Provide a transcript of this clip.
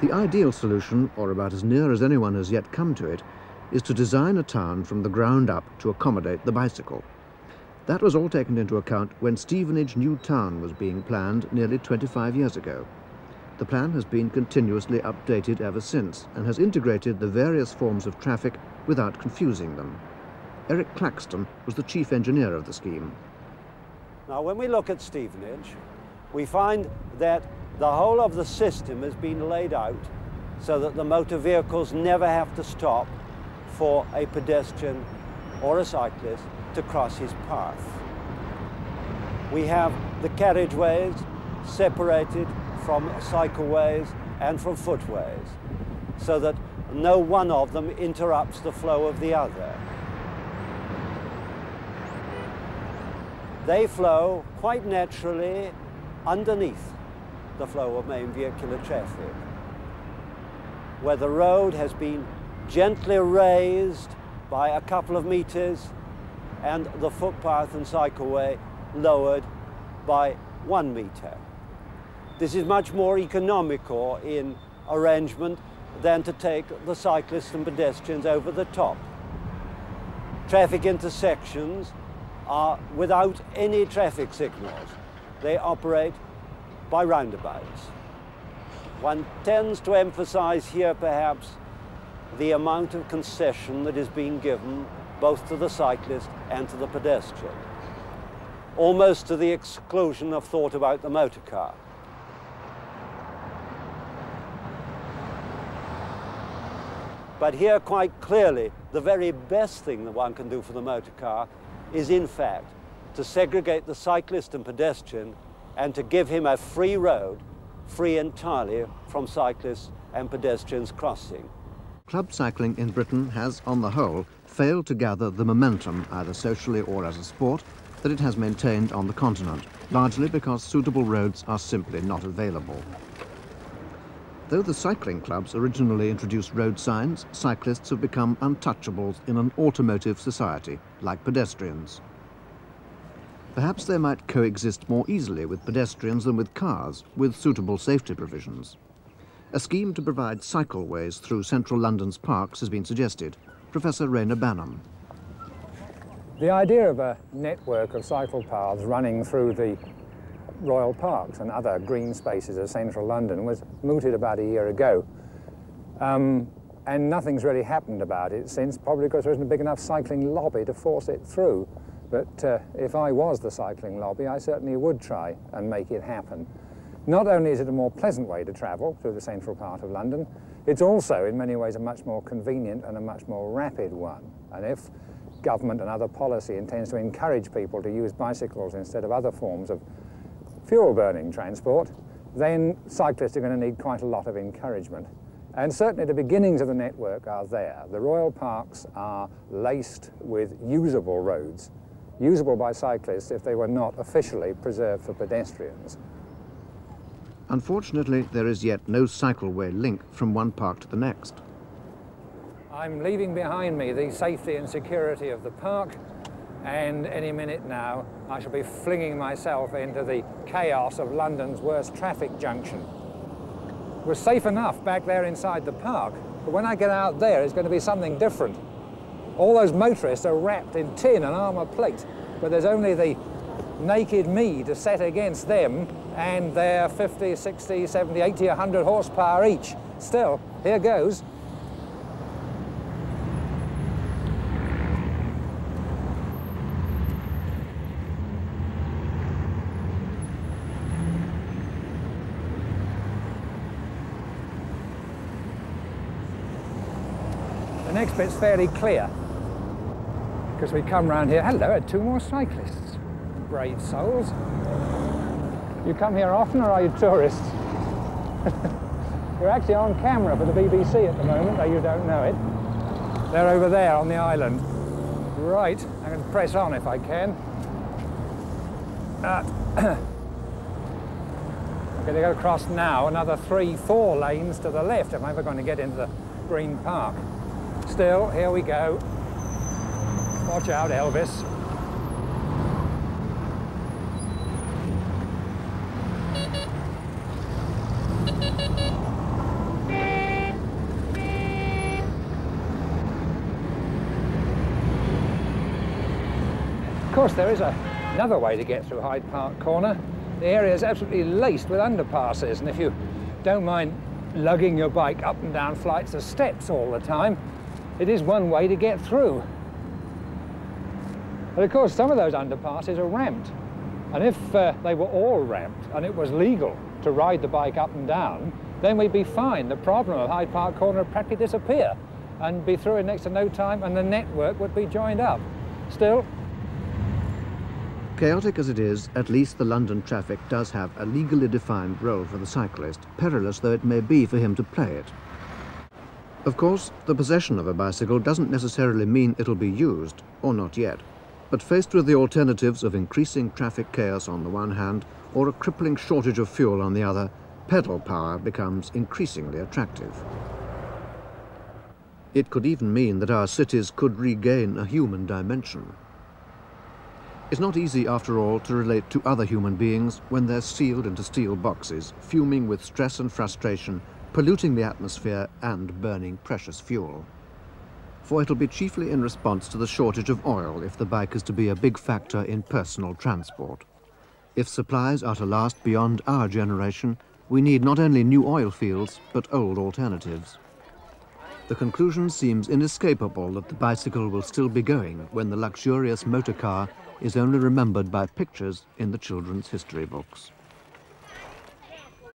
The ideal solution, or about as near as anyone has yet come to it, is to design a town from the ground up to accommodate the bicycle. That was all taken into account when Stevenage New Town was being planned nearly 25 years ago. The plan has been continuously updated ever since and has integrated the various forms of traffic without confusing them. Eric Claxton was the chief engineer of the scheme. Now, when we look at Stevenage, we find that the whole of the system has been laid out so that the motor vehicles never have to stop for a pedestrian or a cyclist to cross his path. We have the carriageways separated from cycleways and from footways so that no one of them interrupts the flow of the other. They flow quite naturally underneath the flow of main vehicular traffic, where the road has been gently raised by a couple of meters and the footpath and cycleway lowered by 1 meter. This is much more economical in arrangement than to take the cyclists and pedestrians over the top. Traffic intersections are without any traffic signals. They operate by roundabouts. One tends to emphasize here perhaps the amount of concession that is being given both to the cyclist and to the pedestrian, almost to the exclusion of thought about the motor car. But here, quite clearly, the very best thing that one can do for the motor car is, in fact, to segregate the cyclist and pedestrian and to give him a free road, free entirely from cyclists and pedestrians crossing. Club cycling in Britain has, on the whole, failed to gather the momentum, either socially or as a sport, that it has maintained on the continent, largely because suitable roads are simply not available. Though the cycling clubs originally introduced road signs, cyclists have become untouchables in an automotive society, like pedestrians. Perhaps they might coexist more easily with pedestrians than with cars, with suitable safety provisions. A scheme to provide cycleways through central London's parks has been suggested. Professor Rayner Banham. The idea of a network of cycle paths running through the Royal Parks and other green spaces of central London was mooted about a year ago. And nothing's really happened about it since, probably because there isn't a big enough cycling lobby to force it through. But if I was the cycling lobby, I certainly would try and make it happen. Not only is it a more pleasant way to travel through the central part of London, it's also in many ways a much more convenient and a much more rapid one. And if government and other policy intends to encourage people to use bicycles instead of other forms of fuel-burning transport, then cyclists are going to need quite a lot of encouragement. And certainly the beginnings of the network are there. The Royal Parks are laced with usable roads, usable by cyclists if they were not officially preserved for pedestrians. Unfortunately, there is yet no cycleway link from one park to the next. I'm leaving behind me the safety and security of the park, and any minute now I shall be flinging myself into the chaos of London's worst traffic junction. It was safe enough back there inside the park, but when I get out there it's going to be something different. All those motorists are wrapped in tin and armour plate, but there's only the naked me to set against them and their 50, 60, 70, 80, 100 horsepower each. Still, here goes. The next bit's fairly clear because we come round here. Hello, 2 more cyclists. Brave souls. You come here often, or are you tourists? You're actually on camera for the BBC at the moment, though you don't know it. They're over there on the island. Right, I'm going to press on if I can. I'm going to go across now another 3, 4 lanes to the left if I'm ever going to get into the Green Park. Still, here we go. Watch out, Elvis. course, there is another way to get through Hyde Park Corner. The area is absolutely laced with underpasses, and if you don't mind lugging your bike up and down flights of steps all the time, it is one way to get through. But of course, some of those underpasses are ramped, and if they were all ramped and it was legal to ride the bike up and down, then we'd be fine. The problem of Hyde Park Corner would practically disappear and be through in next to no time, and the network would be joined up. Still, chaotic as it is, at least the London traffic does have a legally defined role for the cyclist, perilous though it may be for him to play it. Of course, the possession of a bicycle doesn't necessarily mean it'll be used, or not yet. But faced with the alternatives of increasing traffic chaos on the one hand, or a crippling shortage of fuel on the other, pedal power becomes increasingly attractive. It could even mean that our cities could regain a human dimension. It's not easy, after all, to relate to other human beings when they're sealed into steel boxes, fuming with stress and frustration, polluting the atmosphere and burning precious fuel. For it'll be chiefly in response to the shortage of oil if the bike is to be a big factor in personal transport. If supplies are to last beyond our generation, we need not only new oil fields, but old alternatives. The conclusion seems inescapable that the bicycle will still be going when the luxurious motor car is only remembered by pictures in the children's history books.